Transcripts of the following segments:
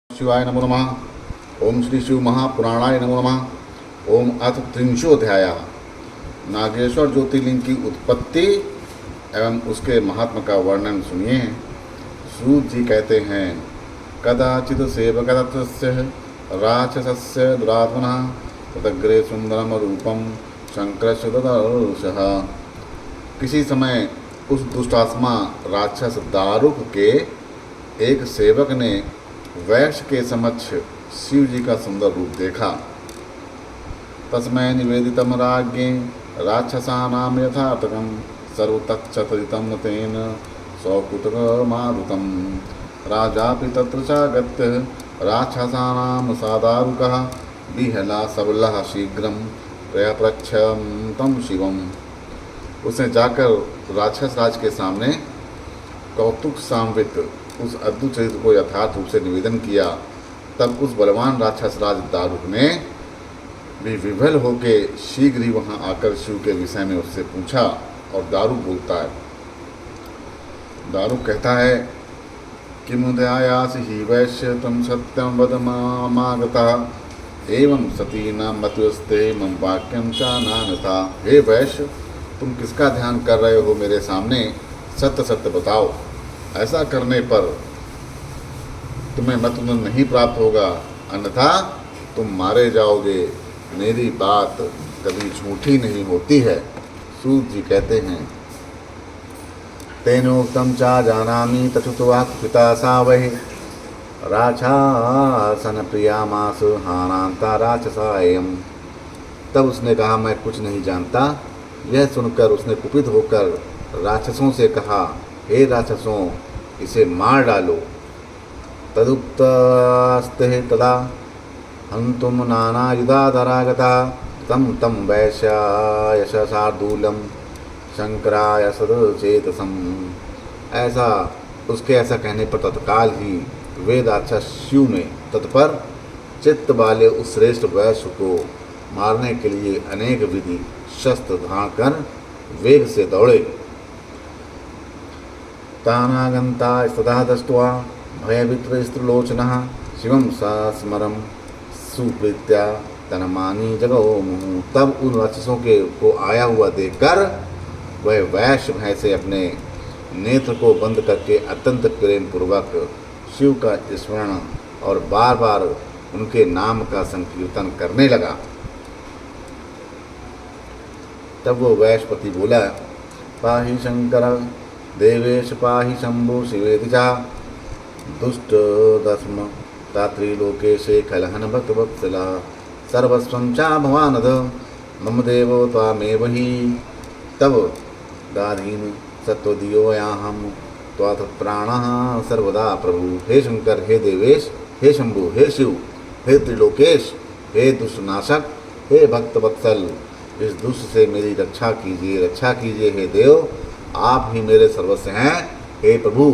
शिवाय नमो नमः। ओम श्री शिव महापुराणाय नमो नमः। ओम अथ त्रिंशोध्याय। नागेश्वर ज्योतिर्लिंग की उत्पत्ति एवं उसके महात्मा का वर्णन सुनिए। सूत जी कहते हैं, कदाचित् सेवकदत्तस्य राक्षसस्य दुरात्मनः तदग्रे सुंदरम रूपम शंकरस्य ददर्शः। किसी समय उस दुष्टात्मा राक्षस दारुक के एक सेवक ने वैश्य के समक्ष शिव जी का सुंदर रूप देखा। तस्मै निवेदितम राज्ञे राक्षसानां यथातकं सर्वतच्चतरितं तेन सौकुटकमारुतं। राजापि तत्र चागत्य राक्षसानां सादारुकः बिहला सबलः शीघ्रं प्रयप्रच्छं तं शिवम्। उसने जाकर राक्षस राज के सामने कौतुक सान्वित उस अद्भुत चरित्र को यथार्थ रूप से निवेदन किया। तब उस बलवान राक्षस राज दारुक ने भी विभल होके शीघ्र ही वहाँ आकर शिव के विषय में उससे पूछा। और दारुक बोलता है, दारुक कहता है कि मुदयायास ही वैश्य तुम सत्यम वद मागता एवं सती न मतुस्ते मम वाक्यम चा नानता। हे वैश्य, तुम किसका ध्यान कर रहे हो? मेरे सामने सत्य सत्य बताओ। ऐसा करने पर तुम्हें मत नहीं प्राप्त होगा, अन्यथा तुम मारे जाओगे। मेरी बात कभी झूठी नहीं होती है। सूत जी कहते हैं, तेनोक्तम चा जानामि तथुत्वा पिता सा वै राक्षसन प्रियामास हानांता राक्षसायम। तब उसने कहा, मैं कुछ नहीं जानता। यह सुनकर उसने कुपित होकर राक्षसों से कहा, हे राक्षसों, इसे मार डालो। तदुक्तस्ते तदा हंतुम नाना युधाधरागता तम तम वैश्यायशार्दूलम शंकराय सदचेतसम। ऐसा कहने पर तत्काल ही वे राक्षस शिव में तत्पर चित्त वाले उस श्रेष्ठ वैश्य को मारने के लिए अनेक विधि शस्त्र धारण कर वेग से दौड़े। तानागंता स्तदा दृष्ट्वा भयवित्रस्त्रिलोचनः शिवं सस्मरं सुप्रीत्या तनमानी जगो मुहुः। तब उन राक्षसों को आया हुआ देखकर वह वैश्य भय से अपने नेत्र को बंद करके अत्यंत प्रेम पूर्वक शिव का स्मरण और बार बार उनके नाम का संकीर्तन करने लगा। तब वो वैश्यपति बोला, पाहि शंकर देवेश पाहि शंभु शिवेति चा दुष्ट दस्म तात्रिलोकेशे कलहन भक्त वत्सला सर्वस्वं चा भवानद मम देवो त्वामेव हि। तब दाधीन सत्वदियोयाहम त्वाथ प्राणः सर्वदा प्रभु। हे शंकर, हे देवेश, हे शंभु, हे शिव, हे त्रिलोकेश, हे दुष्टनाशक, हे भक्त वत्सल, इस दुष्ट से मेरी रक्षा कीजिए, रक्षा कीजिए। हे देव, आप ही मेरे सर्वस्व हैं। हे प्रभु,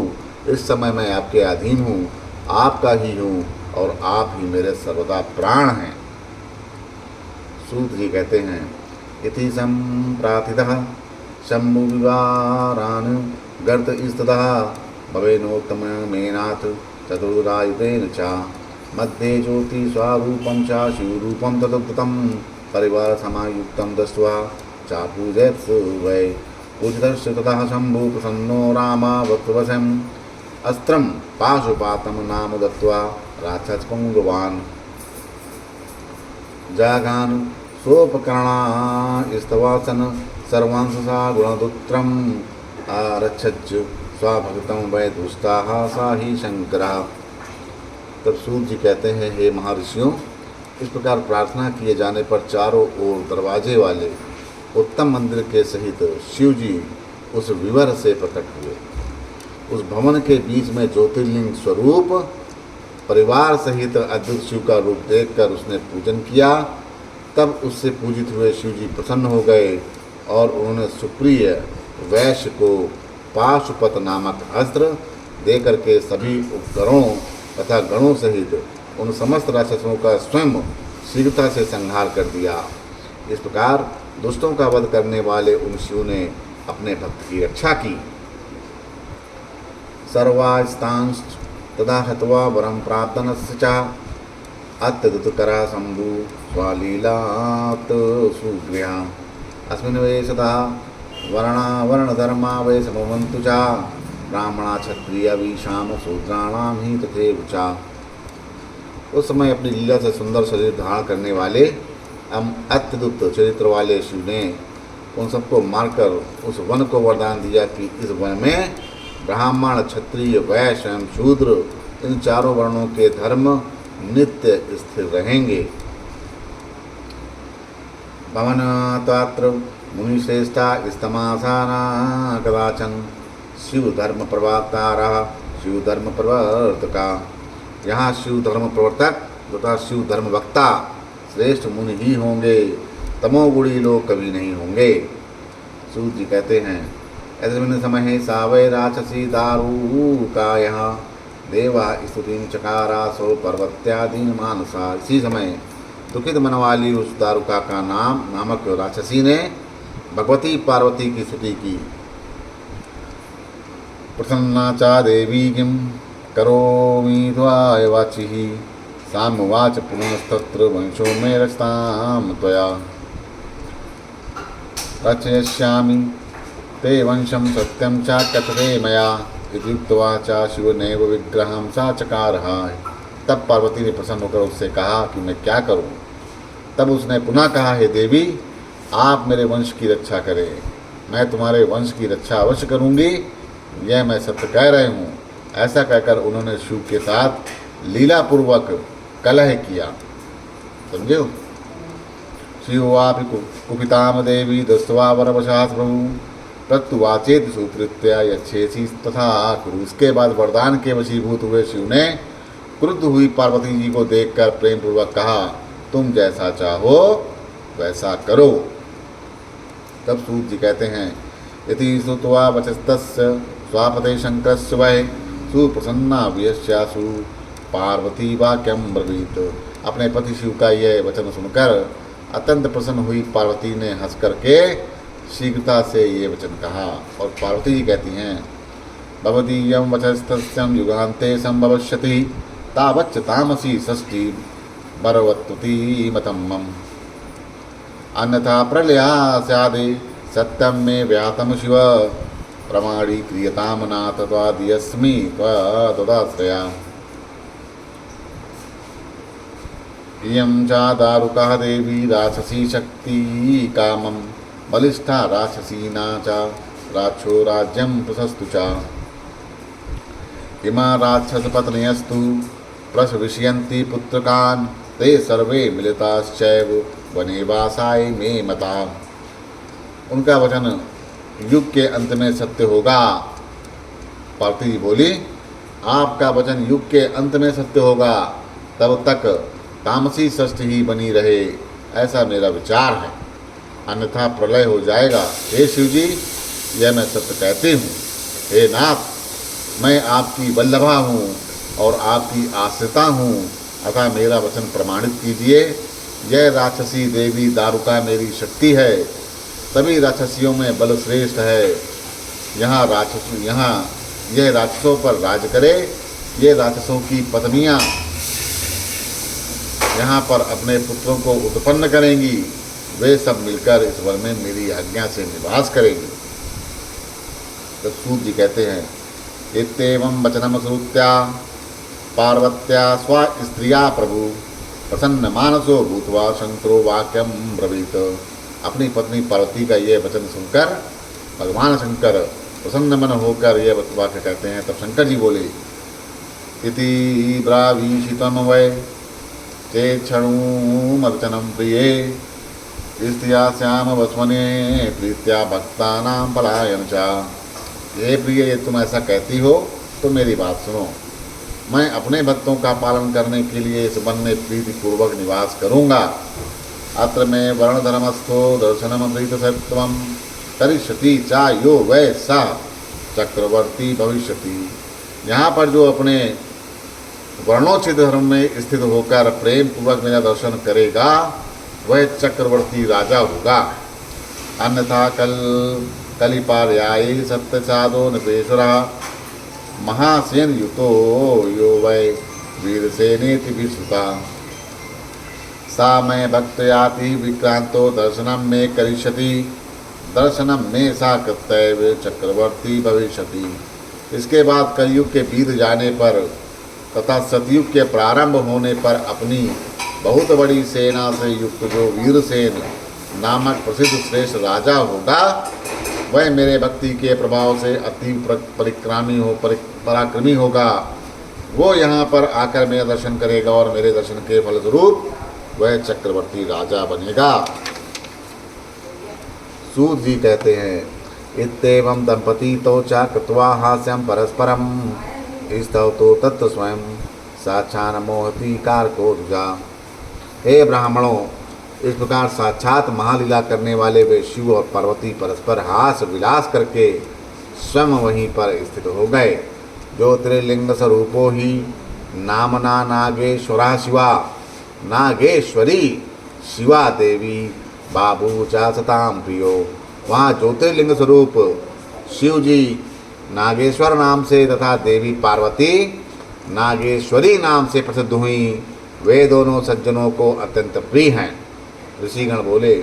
इस समय मैं आपके अधीन हूँ, आपका ही हूँ और आप ही मेरे सर्वदा प्राण हैं। सूत जी कहते हैं, इति संप्रार्थितः शंभु विवारान् गर्त इस्ततः भवेनोत्तममेनाथ चतुरायुधेन च मध्ये ज्योति स्वारूपं च शिवरूपं तदुक्तं परिवार समायुक्तं दृष्ट्वा चापूजयत् वै पूजितस्य ततः शंभु प्रसन्नो रामा वक्तवशम् अस्त्रं पाशुपातं नाम दत्त्वा राक्षसपुङ्गवान् जागान् सोपकरणास्तवासन सर्वांशसा गुणदुत्रम् आरक्षज स्वाभक्तं वै दुष्टाः सा ही शंकरः। तब सूत जी कहते हैं, हे महर्षियों, इस प्रकार प्रार्थना किए जाने पर चारों ओर दरवाजे वाले उत्तम मंदिर के सहित शिव जी उस विवर से प्रकट हुए। उस भवन के बीच में ज्योतिर्लिंग स्वरूप परिवार सहित अद्भुत शिव का रूप देखकर उसने पूजन किया। तब उससे पूजित हुए शिव जी प्रसन्न हो गए और उन्होंने सुप्रिय वैश्य को पाशुपत नामक अस्त्र देकर के सभी उपकरणों तथा गणों सहित उन समस्त राक्षसों का स्वयं शीघ्रता से संहार कर दिया। इस प्रकार दुष्टों का वध करने वाले उन शिव ने अपने भक्त की रक्षा की। सर्वास्तांश्च तदा हत्वा वरं प्रार्थनस्य च अत्यदुत्करा शम्भु स्वालीलात् सुगृहाम् अस्मिन् वेशतः वर्णधर्मा वै समवन्तु च ब्राह्मणा क्षत्रिय विषाम शूद्राणां ही तथैव च। उस समय अपनी लीला से सुंदर शरीर धारण करने वाले अत्यद्भुत चरित्र वाले शिव ने उन सबको मारकर उस वन को वरदान दिया कि इस वन में ब्राह्मण क्षत्रिय वैश्य एवं शूद्र इन चारों वर्णों के धर्म नित्य स्थिर रहेंगे। भवन तत्र मुनिश्रेष्ठा स्तमासाना कदाचन शिव धर्म प्रवक्ता शिव धर्म प्रवर्तका। यहाँ शिव धर्म प्रवर्तक तथा शिव धर्म वक्ता श्रेष्ठ मुनि ही होंगे, तमोगुणी लोग कभी नहीं होंगे। सूत जी कहते हैं ऐसे समय सावय राक्षसी दारू का यहाँ देवा स्तुति चकारा सो पर्वत्यादीन मानसा। इसी समय दुखित मन वाली उस दारुका का नामक राक्षसी ने भगवती पार्वती की स्तुति की। प्रसन्ना चा देवी किम करोमि त्वाय वाचिः सामुवाच पुनस्तत्र वंशो मे रक्षतां त्वया रचयिष्यामि ते वंशं सत्यं च कथते मया इति उक्त्वा च शिवनेव विग्रहं सा चकारः। तब पार्वती ने प्रसन्न होकर उससे कहा कि मैं क्या करूं। तब उसने पुनः कहा, हे देवी आप मेरे वंश की रक्षा करें, मैं तुम्हारे वंश की रक्षा अवश्य करूंगी, यह मैं सत्य कह रही हूँ। ऐसा कहकर उन्होंने शिव के साथ लीलापूर्वक कलह किया। समझे हो। शिवापि कुपिताम देवी दस्वा वरवशात् प्रभु प्रत्युवाचेत सुप्रीत्या यच्छेसी तथा कुरु। इसके बाद वरदान के वशीभूत हुए शिव ने क्रुद्ध हुई पार्वती जी को देखकर प्रेम पूर्वक कहा, तुम जैसा चाहो वैसा करो। तब सूत जी कहते हैं यदि श्रुत्वा वचस्तस्य स्वापते शंकरस्य वै सुप्रसन्ना व्यस्यासु पार्वती वाक्यम ब्रवीत। अपने पति शिव का यह वचन सुनकर अत्यंत प्रसन्न हुई पार्वती ने हंस करके शीघ्रता से ये वचन कहा। और पार्वती जी कहती हैं भवदीयं वचस्तस्यं युगान्ते संभविष्यति तावच्च तामसी षष्ठी बरवत्तुति मतम मम अन्यथा प्रलया स्यादे सत्यम मे व्यातम शिव प्रमाणी क्रियताम नाथ त्वादियस्मि त्वदाश्रया। इयं च दारुका देवी राक्षसी शक्ति कामं बलिष्ठा राक्षसीना च राक्षो राज्यं प्रशस्तु च। इमा राक्षसपत्न्यस्तु प्रसविष्यन्ति पुत्रकान् ते सर्वे मिलिताश्चैव वने वासाय मे मता। उनका वचन युग के अंत में सत्य होगा। पार्वती जी बोली आपका वचन युग के अंत में सत्य होगा, तब तक तामसी षष्ठी ही बनी रहे, ऐसा मेरा विचार है, अन्यथा प्रलय हो जाएगा। हे शिव जी यह मैं सत्य कहती हूँ। हे नाथ मैं आपकी वल्लभा हूँ और आपकी आश्रिता हूँ, अतः मेरा वचन प्रमाणित कीजिए। यह राक्षसी देवी दारुका मेरी शक्ति है, सभी राक्षसियों में बल श्रेष्ठ है। यहाँ यह राक्षसों पर राज करे। ये राक्षसों की पत्नियाँ यहाँ पर अपने पुत्रों को उत्पन्न करेंगी, वे सब मिलकर इस वन में मेरी आज्ञा से निवास करेंगे। तो सूत जी कहते हैं इत्येवं वचनम श्रुत्या पार्वत्या स्व स्त्रिया प्रभु प्रसन्न मानसो भूत्वा शंकरो वाक्यम ब्रवीत। अपनी पत्नी पार्वती का यह वचन सुनकर भगवान शंकर प्रसन्न मन होकर यह वाक्य कहते हैं। तब शंकर जी बोले इति ब्रावीषितम वै चेक्षणुमर्चनम प्रिये स्त्रिया श्याम वस्मने प्रीत्या भक्तानां पलायन चा। ये प्रिय ये तुम ऐसा कहती हो तो मेरी बात सुनो, मैं अपने भक्तों का पालन करने के लिए इस वन में प्रीतिपूर्वक निवास करूँगा। अत्र में वर्णधर्मस्थो दर्शनमृत सत्वम करिष्यति चा यो वै सा चक्रवर्ती भविष्यति। यहाँ पर जो अपने वर्णोचित धर्म में स्थित होकर प्रेम पूर्वक मेरा दर्शन करेगा वह चक्रवर्ती राजा होगा। अन्यथा कलिपार्याये सत्यसाधो नृपेश्वरः महासेन युतो यो वै वीरसेनेति विश्रुता सा मैं भक्तयाति विक्रांतो दर्शनम में करिष्यति दर्शनम में सा कृत्यैव चक्रवर्ती भविष्यति। इसके बाद कलयुग के बीत जाने पर तथा सतयुग के प्रारंभ होने पर अपनी बहुत बड़ी सेना से युक्त जो वीरसेन नामक प्रसिद्ध श्रेष्ठ राजा होगा वह मेरे भक्ति के प्रभाव से अति पराक्रमी होगा। वो यहाँ पर आकर मेरा दर्शन करेगा और मेरे दर्शन के फलस्वरूप वह चक्रवर्ती राजा बनेगा। सूत जी कहते हैं इत्येवं दंपति तो च कृत्वा हास्यं परस्परम स्तव तो तत्व स्वयं साक्षान मोहती कारको दुजा। हे ब्राह्मणों, इस प्रकार साक्षात महालीला करने वाले वे शिव और पार्वती परस्पर हास विलास करके स्वयं वहीं पर स्थित हो गए। जो त्रिलिंग स्वरूपो ही नामना नागेश्वरा शिवा नागेश्वरी शिवा देवी बाबू चा सताम प्रियो। वहाँ ज्योतिर्लिंग स्वरूप शिव जी नागेश्वर नाम से तथा देवी पार्वती नागेश्वरी नाम से प्रसिद्ध हुई। वे दोनों सज्जनों को अत्यंत प्रिय हैं। ऋषिगण बोले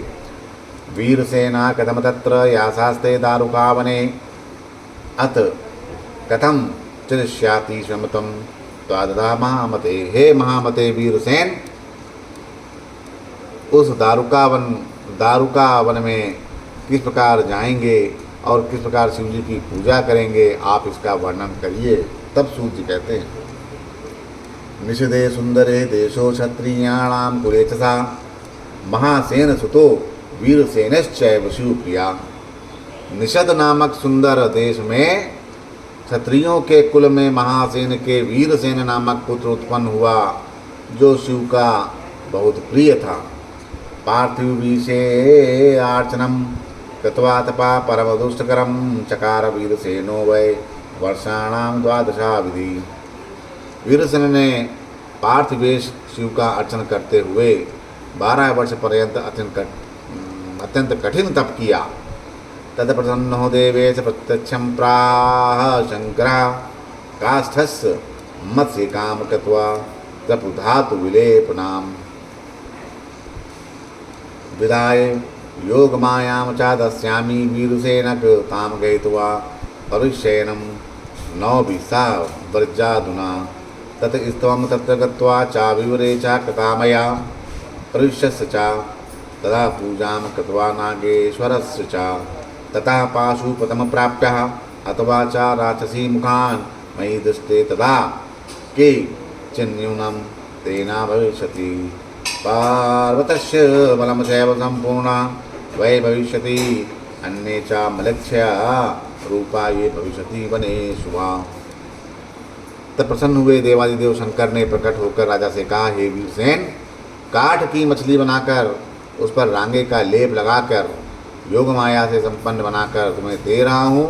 वीरसेना कथम तत्र यासास्ते दारुका वने अत कथम चिष्याति स्वमतम त्वादधा महामते। हे महामते वीरसेन, उस दारुका वन में किस प्रकार जाएंगे और किस प्रकार शिव जी की पूजा करेंगे, आप इसका वर्णन करिए। तब सूत जी कहते हैं निषदे सुंदरे देशो क्षत्रियाणाम कुले च सा महासेन सुतो वीरसेनश्चैव शिवप्रिया। निषद नामक सुंदर देश में क्षत्रियों के कुल में महासेन के वीरसेन नामक पुत्र उत्पन्न हुआ जो शिव का बहुत प्रिय था। पार्थिव विषे अर्चनम कृत्वा तपा परम दुष्टकरम चकार वीरसेनो वै वर्षाणाम द्वादशा विधि। वीरसेन ने पार्थिवेश शिव का अर्चन करते हुए 12 वर्ष पर्यंत अत्यंत कठिन तप किया। तत्प्रसन्नो देवेश प्रत्यक्षं प्राह शंकरः काष्ठस्य मत्स्य काम कृत्वा तपुधातु विलेपनाम विदाय योगमायां चादस्यामि वीरसेनक ताम गयित्वा परिशयनं नवभिसा व्रजाधुना तत स्तवं तत्र गत्वा चाविवरे च कृतामया परिष्यस्य च तदा पूजां कृत्वा नागेश्वरस्य च ततः पाशुपतम प्राप्यः अथवा च राक्षसी मुखान् मयि दृष्टे तदा के चिन्यूनं तेना भविष्यति। पार्वतस्य बलं चैव सम्पूर्णा वै भविष्यति अन्ये च मलक्ष्य रूपा ये भविष्यति वने शुभा। तब प्रसन्न हुए देवादिदेव शंकर ने प्रकट होकर राजा से कहा, हे वीरसेन, काठ की मछली बनाकर उस पर रांगे का लेप लगाकर योग माया से संपन्न बनाकर तुम्हें दे रहा हूँ।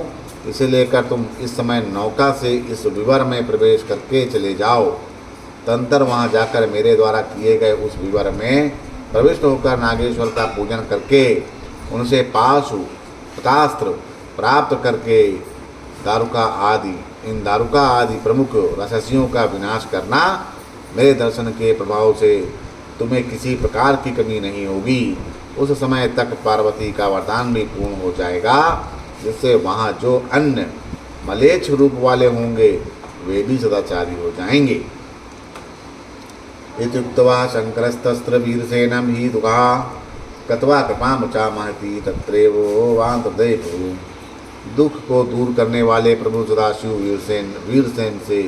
इसे लेकर तुम इस समय नौका से इस विवर में प्रवेश करके चले जाओ। तंत्र वहाँ जाकर मेरे द्वारा किए गए उस विवर में प्रविष्ट होकर नागेश्वर का पूजन करके उनसे पाशु पतास्त्र प्राप्त करके इन दारुका आदि प्रमुख राक्षसियों का विनाश करना। मेरे दर्शन के प्रभाव से तुम्हें किसी प्रकार की कमी नहीं होगी। उस समय तक पार्वती का वरदान भी पूर्ण हो जाएगा, जिससे वहाँ जो अन्य मलेच्छ रूप वाले होंगे वे भी सदाचारी हो जाएंगे। इत्युक्त्वा शंकरस्तस्त्र वीरसेनं हि दुःखा कत्वा कृपां च महती तत्रैवो वान्तर्देवो। दुख को दूर करने वाले प्रभु सदाशिव वीरसेन से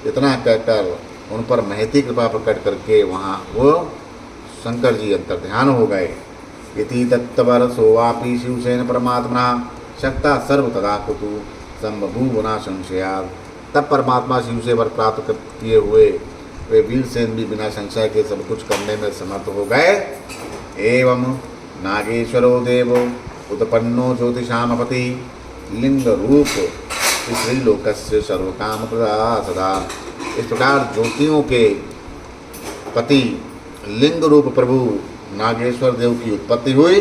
इतना कहकर उन पर महती कृपा प्रकट करके वहाँ वो शंकर जी अंतर्ध्यान हो गए। इति तत्वर सोवापि शिवसेन परमात्मा शक्ता सर्व तदा कुतु संबभूवना संशयात्। तब परमात्मा शिव से वर प्राप्त किए हुए वे वीरसेन भी बिना संशय के सब कुछ करने में समर्थ हो गए। एवं नागेश्वरो देवो उत्पन्नो ज्योतिषामपति लिंग रूप श्रीलोकस्य सर्वकाम प्रदा सदा। इस प्रकार ज्योतियों के पति लिंग रूप प्रभु नागेश्वर देव की उत्पत्ति हुई।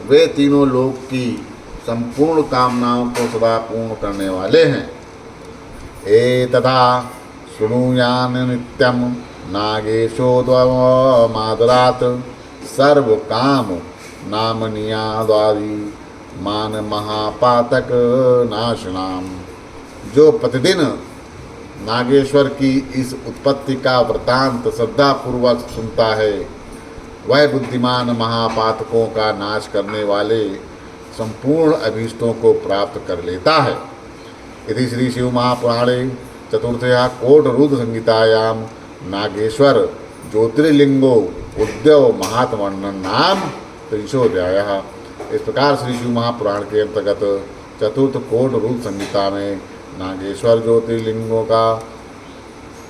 वे तीनों लोक की संपूर्ण कामनाओं को सदा पूर्ण करने वाले हैं। एतदा शृणुयान नित्यं नागेशोद्वमादरात् सर्वकाम नामनियादादि मान महापातक नाशनाम। जो प्रतिदिन नागेश्वर की इस उत्पत्ति का वृतांत श्रद्धापूर्वक सुनता है, वह बुद्धिमान महापातकों का नाश करने वाले संपूर्ण अभीष्टों को प्राप्त कर लेता है। इति श्री शिव महापुराणे चतुर्थया कोटरुद्र संहितायां नागेश्वर ज्योतिर्लिंगो उद्यव महात्मवर्णन नाम त्रिंशोऽध्यायः। इस प्रकार श्री शिव महापुराण के अंतर्गत चतुर्थ कोटरुद्र संहिता में नागेश्वर ज्योतिर्लिंगों का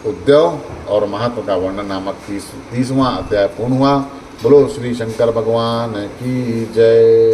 उद्यव और महात्मा का वर्णन नामक 30वां अध्याय पूर्ण हुआ। बोलो श्री शंकर भगवान की जय।